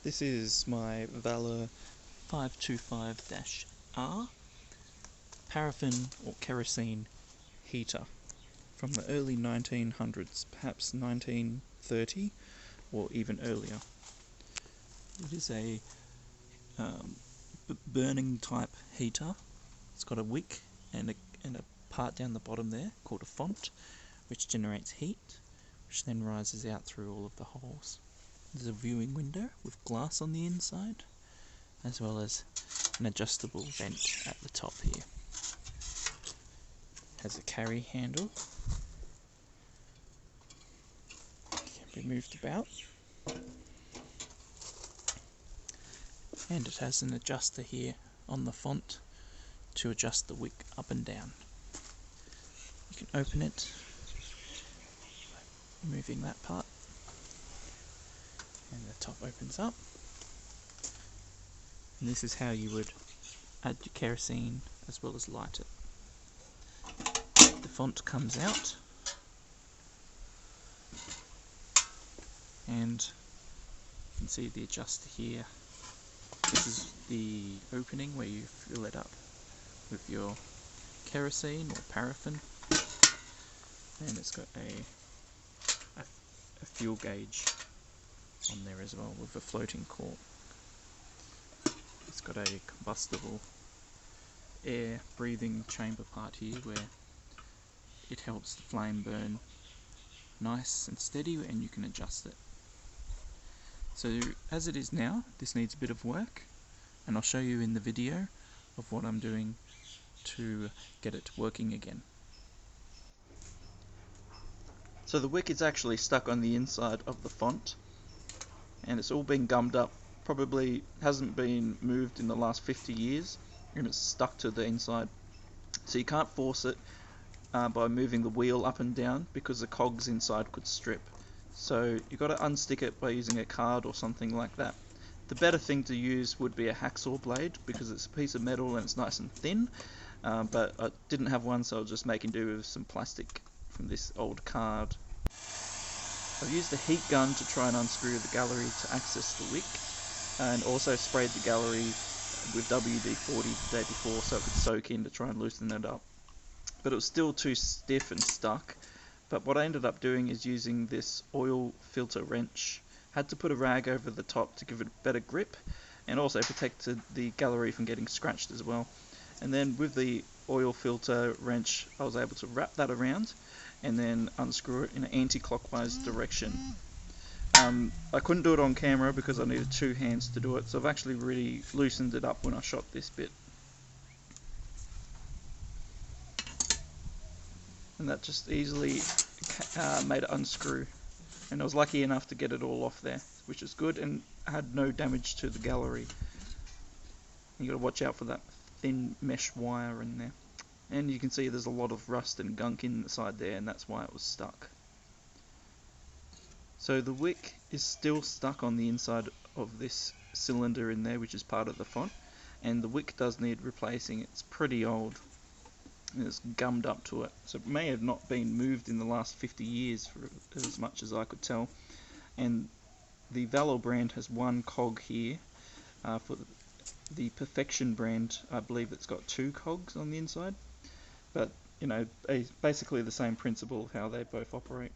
This is my Valor 525-R paraffin or kerosene heater from the early 1900s, perhaps 1930 or even earlier. It is a burning type heater. It's got a wick and a part down the bottom there called a font, which generates heat, which then rises out through all of the holes. There's a viewing window with glass on the inside, as well as an adjustable vent at the top here. Has a carry handle, can be moved about, and it has an adjuster here on the font to adjust the wick up and down. You can open it by moving that part, and the top opens up, and this is how you would add your kerosene as well as light it. The font comes out, and you can see the adjuster here. This is the opening where you fill it up with your kerosene or paraffin, and it's got a fuel gauge on there as well with a floating cork. It's got a combustible air breathing chamber part here where it helps the flame burn nice and steady, and you can adjust it. So as it is now, this needs a bit of work, and I'll show you in the video of what I'm doing to get it working again. So the wick is actually stuck on the inside of the font, and it's all been gummed up. Probably hasn't been moved in the last 50 years, and it's stuck to the inside. So you can't force it by moving the wheel up and down, because the cogs inside could strip. So you've got to unstick it by using a card or something like that. The better thing to use would be a hacksaw blade, because it's a piece of metal and it's nice and thin, but I didn't have one, so I was just making do with some plastic from this old card. I've used a heat gun to try and unscrew the gallery to access the wick, and also sprayed the gallery with WD-40 the day before so it could soak in to try and loosen it up. But it was still too stiff and stuck. But what I ended up doing is using this oil filter wrench. Had to put a rag over the top to give it better grip, and also protected the gallery from getting scratched as well. And then with the oil filter wrench, I was able to wrap that around and then unscrew it in an anti-clockwise direction. I couldn't do it on camera because I needed two hands to do it, so I've actually really loosened it up when I shot this bit. And that just easily made it unscrew, and I was lucky enough to get it all off there, which is good, and had no damage to the gallery. You got to watch out for that thin mesh wire in there, and you can see there's a lot of rust and gunk inside there, and that's why it was stuck. So the wick is still stuck on the inside of this cylinder in there, which is part of the font, and the wick does need replacing. It's pretty old. It's gummed up to it, so it may have not been moved in the last 50 years for as much as I could tell. And the Valor brand has one cog here. For the Perfection brand, I believe it's got two cogs on the inside, but you know, basically the same principle of how they both operate.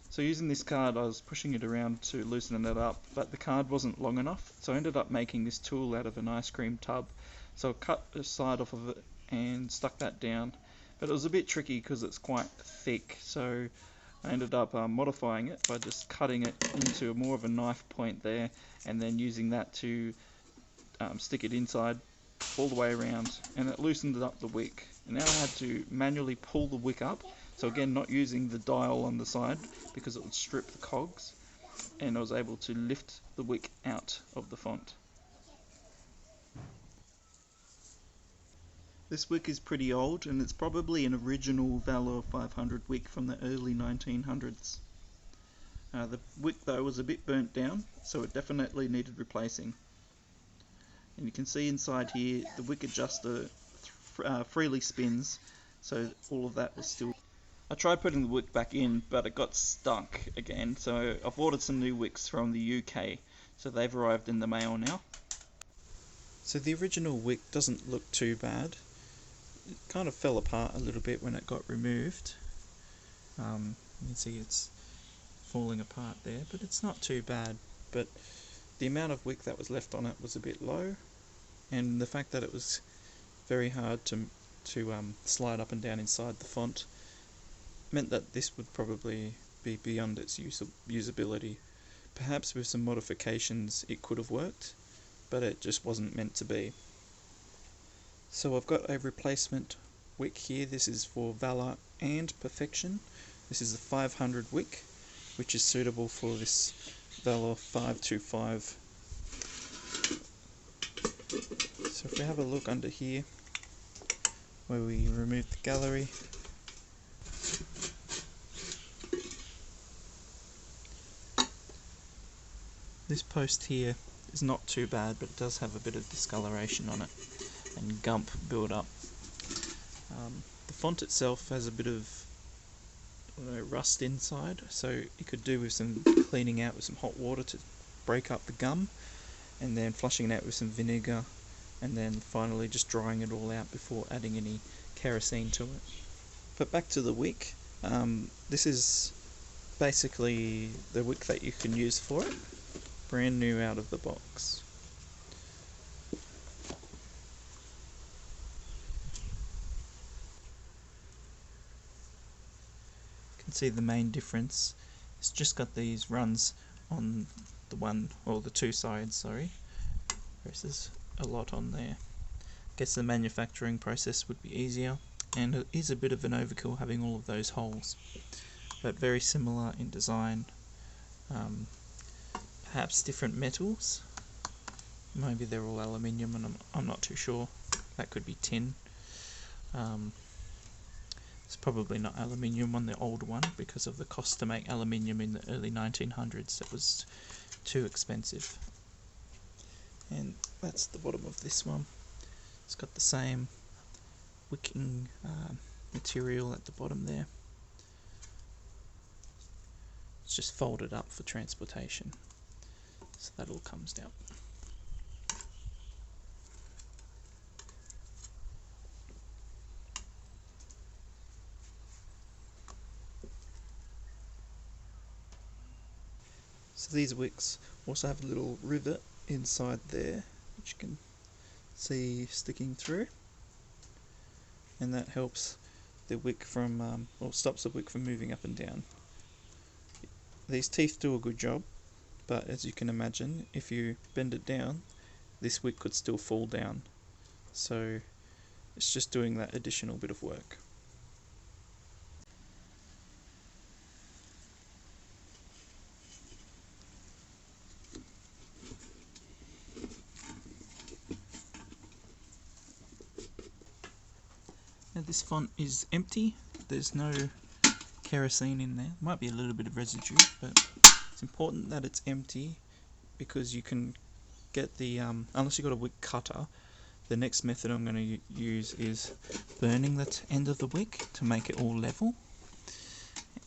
So using this card, I was pushing it around to loosen it up, but the card wasn't long enough, so I ended up making this tool out of an ice cream tub. So I cut the side off of it and stuck that down, but it was a bit tricky because it's quite thick, so I ended up modifying it by just cutting it into more of a knife point there, and then using that to stick it inside all the way around, and it loosened up the wick. And now I had to manually pull the wick up, so again not using the dial on the side because it would strip the cogs, and I was able to lift the wick out of the font. This wick is pretty old, and it's probably an original Valor 500 wick from the early 1900s. The wick though was a bit burnt down, so it definitely needed replacing. And you can see inside here the wick adjuster freely spins, so all of that was still. I tried putting the wick back in, but it got stuck again, so I've ordered some new wicks from the UK So they've arrived in the mail now. So the original wick doesn't look too bad. It kind of fell apart a little bit when it got removed. You can see it's falling apart there, but it's not too bad. But the amount of wick that was left on it was a bit low, and the fact that it was very hard to slide up and down inside the font meant that this would probably be beyond its usability. Perhaps with some modifications it could have worked, but it just wasn't meant to be. So I've got a replacement wick here. This is for Valor and Perfection. This is the 500 wick, which is suitable for this Valor 525. So if we have a look under here, where we remove the gallery, this post here is not too bad, but it does have a bit of discoloration on it and gump build up. The font itself has a bit of rust inside, so you could do with some cleaning out with some hot water to break up the gum, and then flushing it out with some vinegar, and then finally just drying it all out before adding any kerosene to it. But back to the wick, this is basically the wick that you can use for it, brand new out of the box. You can see the main difference. It's just got these runs on the two sides, sorry. There's a lot on there. Guess the manufacturing process would be easier, and it is a bit of an overkill having all of those holes, but very similar in design. Perhaps different metals. Maybe they're all aluminium, and I'm not too sure. That could be tin. It's probably not aluminium on the old one because of the cost to make aluminium in the early 1900s. It was too expensive. And that's the bottom of this one. It's got the same wicking material at the bottom there. It's just folded up for transportation. So that all comes down. So these wicks also have a little rivet inside there, which you can see sticking through, and that helps the wick from, or stops the wick from moving up and down. These teeth do a good job, but as you can imagine, if you bend it down, this wick could still fall down. So it's just doing that additional bit of work. Now this font is empty, there's no kerosene in there. Might be a little bit of residue, but it's important that it's empty because you can get the, unless you've got a wick cutter, the next method I'm going to use is burning the end of the wick to make it all level.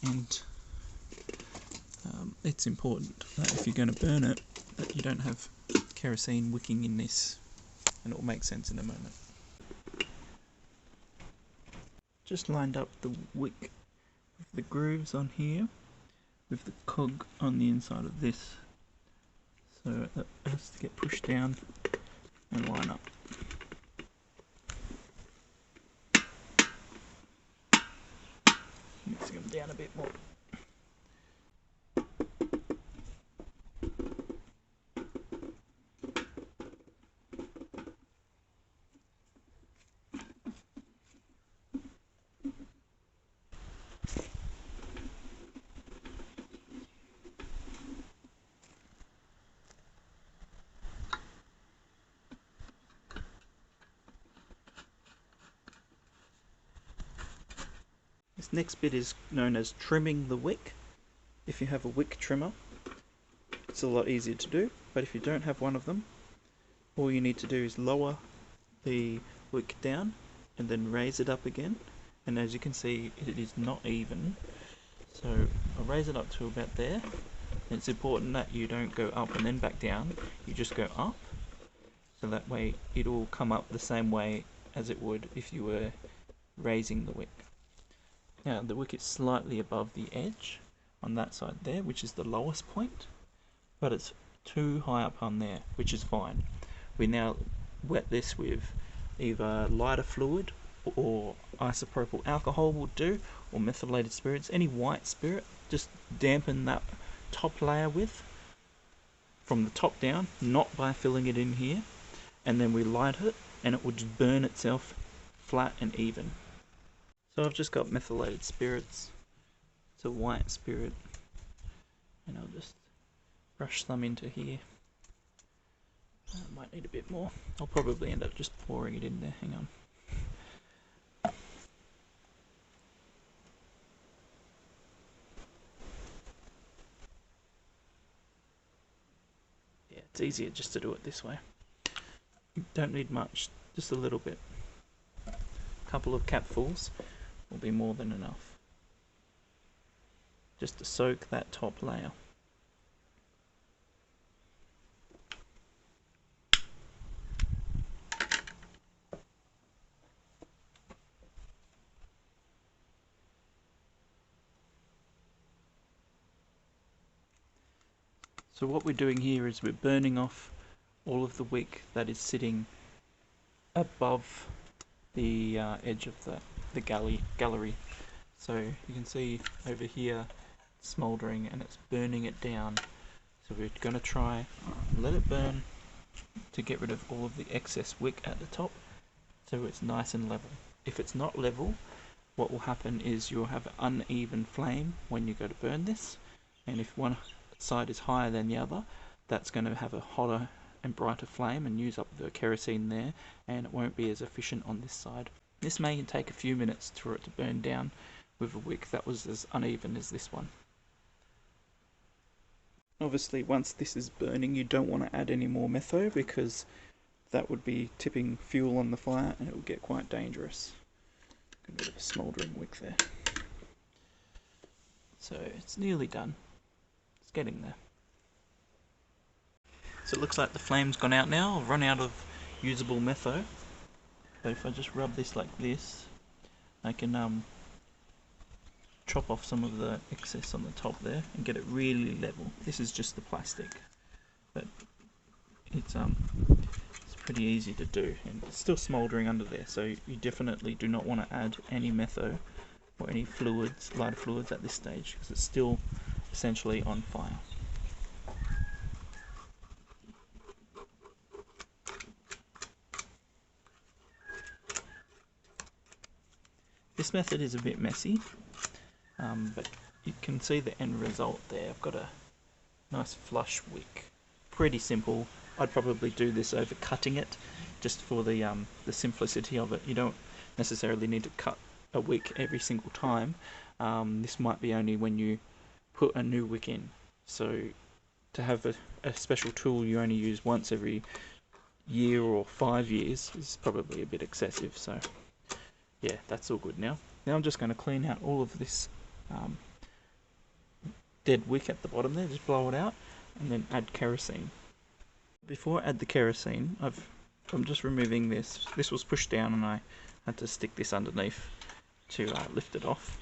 And it's important that if you're going to burn it, that you don't have kerosene wicking in this, and it will make sense in a moment. Just lined up the wick with the grooves on here, with the cog on the inside of this, so that has to get pushed down and line up. Mixing them down a bit more. This next bit is known as trimming the wick. If you have a wick trimmer, it's a lot easier to do, but if you don't have one of them, all you need to do is lower the wick down and then raise it up again, and as you can see, it is not even. So I'll raise it up to about there, And it's important that you don't go up and then back down, you just go up, so that way it'll come up the same way as it would if you were raising the wick. Now the wick is slightly above the edge on that side there, which is the lowest point, but it's too high up on there, which is fine. We now wet this with either lighter fluid or isopropyl alcohol will do, or methylated spirits, any white spirit, just dampen that top layer with, from the top down, not by filling it in here, and then we light it and it will just burn itself flat and even. So I've just got methylated spirits, it's a white spirit, and I'll just brush some into here. I might need a bit more. I'll probably end up just pouring it in there, hang on. Yeah, it's easier just to do it this way. You don't need much, just a little bit. A couple of capfuls will be more than enough, just to soak that top layer. So what we're doing here is we're burning off all of the wick that is sitting above the edge of the gallery. So you can see over here smouldering and it's burning it down. So we're going to try and let it burn to get rid of all of the excess wick at the top, so it's nice and level. If it's not level, what will happen is you'll have an uneven flame when you go to burn this, and if one side is higher than the other, that's going to have a hotter and brighter flame and use up the kerosene there, and it won't be as efficient on this side. This may take a few minutes for it to burn down with a wick that was as uneven as this one. Obviously once this is burning you don't want to add any more metho, because that would be tipping fuel on the fire and it will get quite dangerous. Got a bit of a smouldering wick there. So it's nearly done. It's getting there. So it looks like the flame's gone out now. I've run out of usable metho. So if I just rub this like this, I can chop off some of the excess on the top there and get it really level. This is just the plastic, but it's pretty easy to do, and it's still smouldering under there, so you definitely do not want to add any metho or any fluids, lighter fluids at this stage, because it's still essentially on fire. This method is a bit messy, but you can see the end result there. I've got a nice flush wick. Pretty simple. I'd probably do this over cutting it, just for the simplicity of it. You don't necessarily need to cut a wick every single time. This might be only when you put a new wick in. So to have a special tool you only use once every year or 5 years is probably a bit excessive. So yeah, that's all good now. Now I'm just going to clean out all of this dead wick at the bottom there, just blow it out, and then add kerosene. Before I add the kerosene, I'm just removing this. This was pushed down and I had to stick this underneath to lift it off.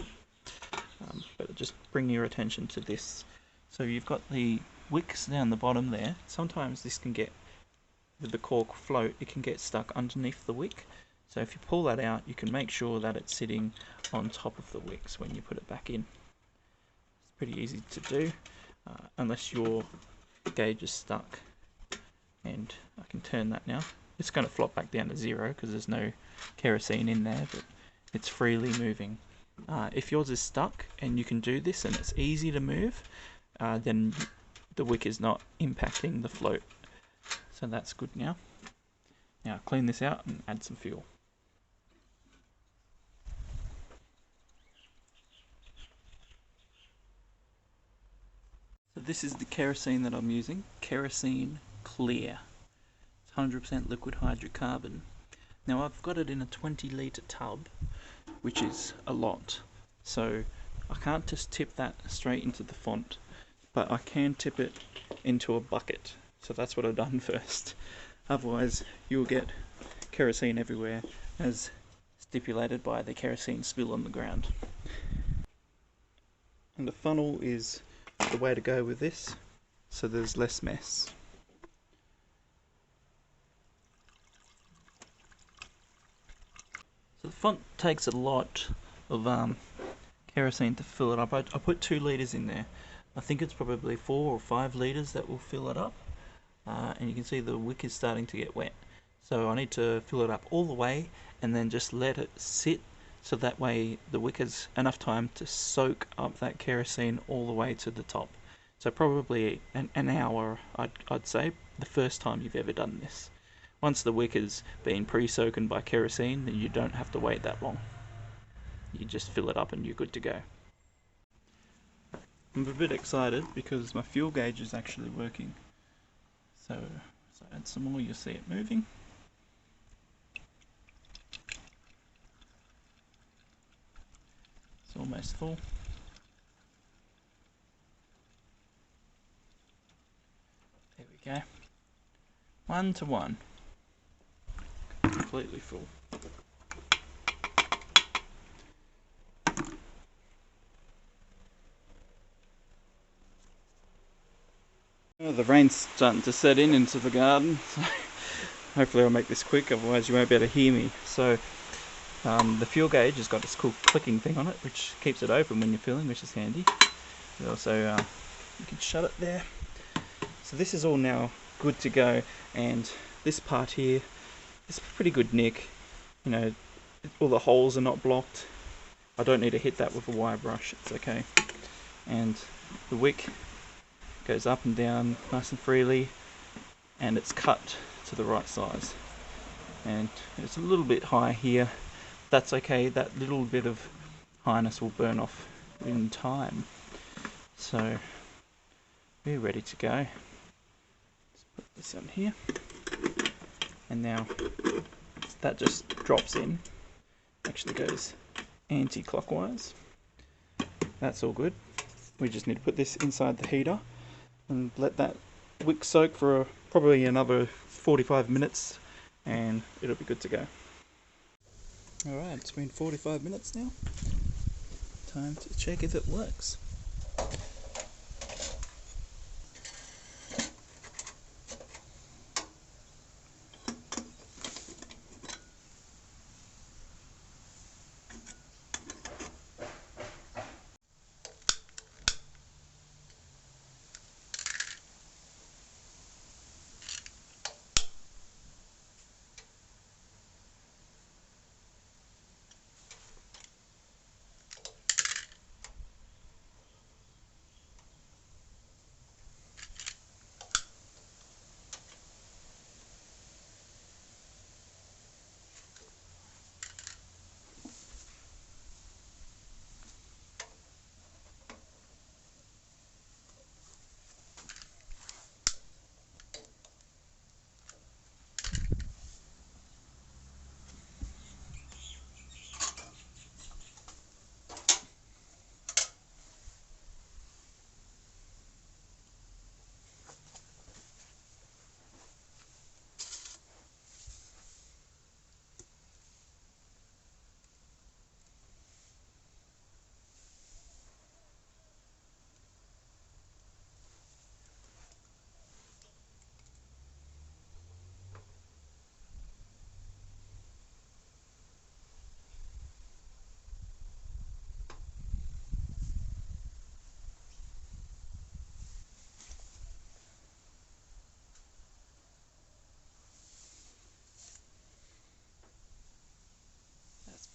But just bring your attention to this. So you've got the wicks down the bottom there. Sometimes this can get, with the cork float, it can get stuck underneath the wick. So if you pull that out, you can make sure that it's sitting on top of the wicks when you put it back in. It's pretty easy to do, unless your gauge is stuck. And I can turn that now. It's going to flop back down to 0 because there's no kerosene in there, but it's freely moving. If yours is stuck and you can do this and it's easy to move, then the wick is not impacting the float. So that's good now. Now clean this out and add some fuel. So this is the kerosene that I'm using, kerosene clear. It's 100% liquid hydrocarbon. Now I've got it in a 20-litre tub, which is a lot. So I can't just tip that straight into the font, but I can tip it into a bucket. So that's what I've done first. Otherwise, you'll get kerosene everywhere, as stipulated by the kerosene spill on the ground. And the funnel is the way to go with this, so there's less mess. So the font takes a lot of kerosene to fill it up. I put 2 litres in there. I think it's probably 4 or 5 litres that will fill it up. And you can see the wick is starting to get wet. So I need to fill it up all the way and then just let it sit, so that way the wick has enough time to soak up that kerosene all the way to the top. So probably an hour, I'd say, the first time you've ever done this. Once the wick has been pre-soaked by kerosene, then you don't have to wait that long. You just fill it up and you're good to go. I'm a bit excited because my fuel gauge is actually working. So add some more, you'll see it moving. It's almost full. There we go. 1 to 1. Completely full. Oh, the rain's starting to set in into the garden, so hopefully I'll make this quick, otherwise you won't be able to hear me. So the fuel gauge has got this cool clicking thing on it, which keeps it open when you're filling, which is handy. But also you can shut it there. So this is all now good to go, and this part here is pretty good nick. You know, all the holes are not blocked. I don't need to hit that with a wire brush, it's okay. And the wick goes up and down nice and freely, and it's cut to the right size. And it's a little bit high here. That's okay, that little bit of highness will burn off in time. So we're ready to go. Let's put this on here. And now that just drops in, actually goes anti-clockwise. That's all good. We just need to put this inside the heater and let that wick soak for probably another 45 minutes, and it'll be good to go. Alright, it's been 45 minutes now. Time to check if it works.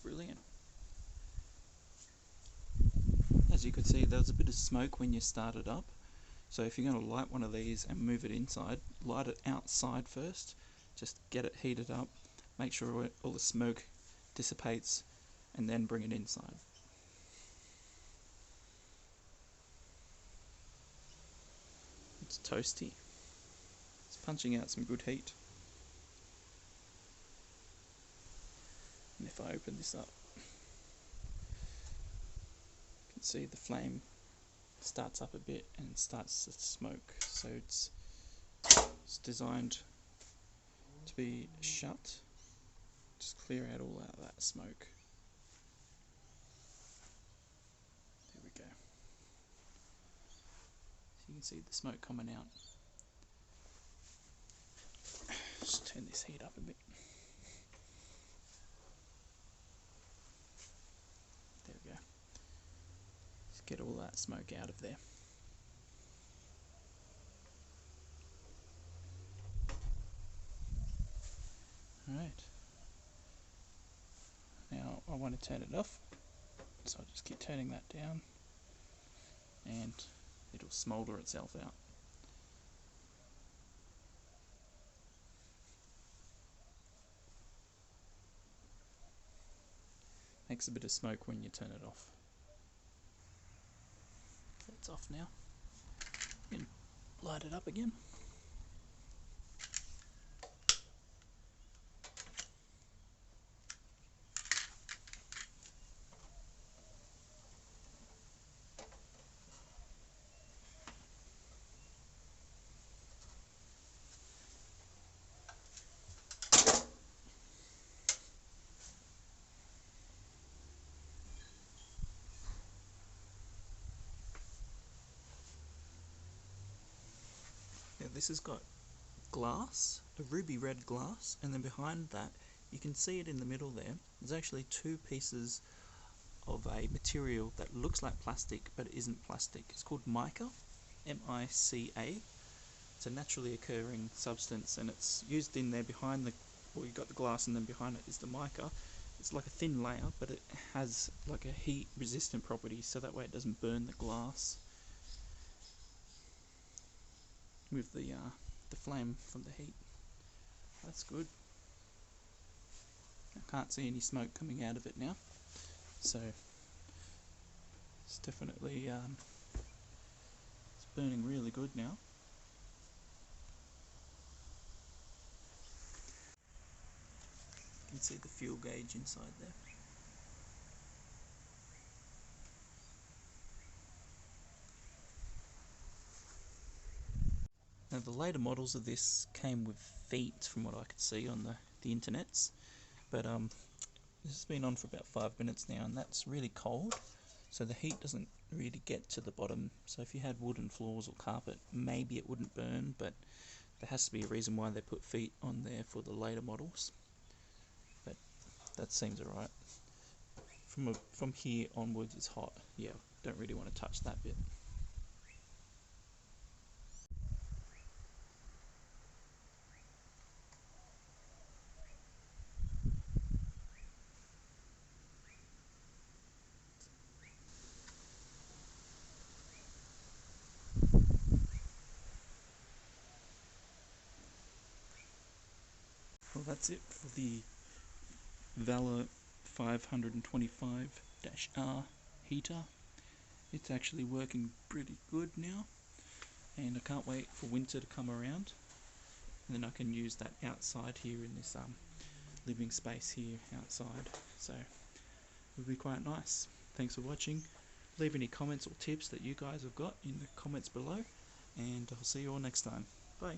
Brilliant. As you could see, there was a bit of smoke when you started up. So if you're going to light one of these and move it inside, light it outside first. Just get it heated up, make sure all the smoke dissipates, and then bring it inside. It's toasty. It's punching out some good heat. And if I open this up, you can see the flame starts up a bit and starts to smoke. So it's designed to be shut. Just clear out all of that smoke. There we go. So you can see the smoke coming out. Just turn this heat up a bit. There we go. Just get all that smoke out of there. Alright. Now I want to turn it off, so I'll just keep turning that down and it'll smoulder itself out. Makes a bit of smoke when you turn it off. It's off now. You can light it up again. Now this has got glass, a ruby red glass, and then behind that you can see it in the middle there. There's actually two pieces of a material that looks like plastic but isn't plastic. It's called mica, M-I-C-A. It's a naturally occurring substance and it's used in there behind the, well, you've got the glass and then behind it is the mica. It's like a thin layer but it has like a heat resistant property, so that way it doesn't burn the glass with the flame from the heat. That's good. I can't see any smoke coming out of it now, so it's definitely it's burning really good now. You can see the fuel gauge inside there. Now the later models of this came with feet from what I could see on the internets, but this has been on for about 5 minutes now and that's really cold, so the heat doesn't really get to the bottom. So if you had wooden floors or carpet, maybe it wouldn't burn, but there has to be a reason why they put feet on there for the later models. But that seems alright. From here onwards it's hot. Yeah, don't really want to touch that bit. Well, that's it for the Valor 525-R heater. It's actually working pretty good now, and I can't wait for winter to come around, and then I can use that outside here in this living space here outside, so it'll be quite nice. Thanks for watching. Leave any comments or tips that you guys have got in the comments below, and I'll see you all next time. Bye.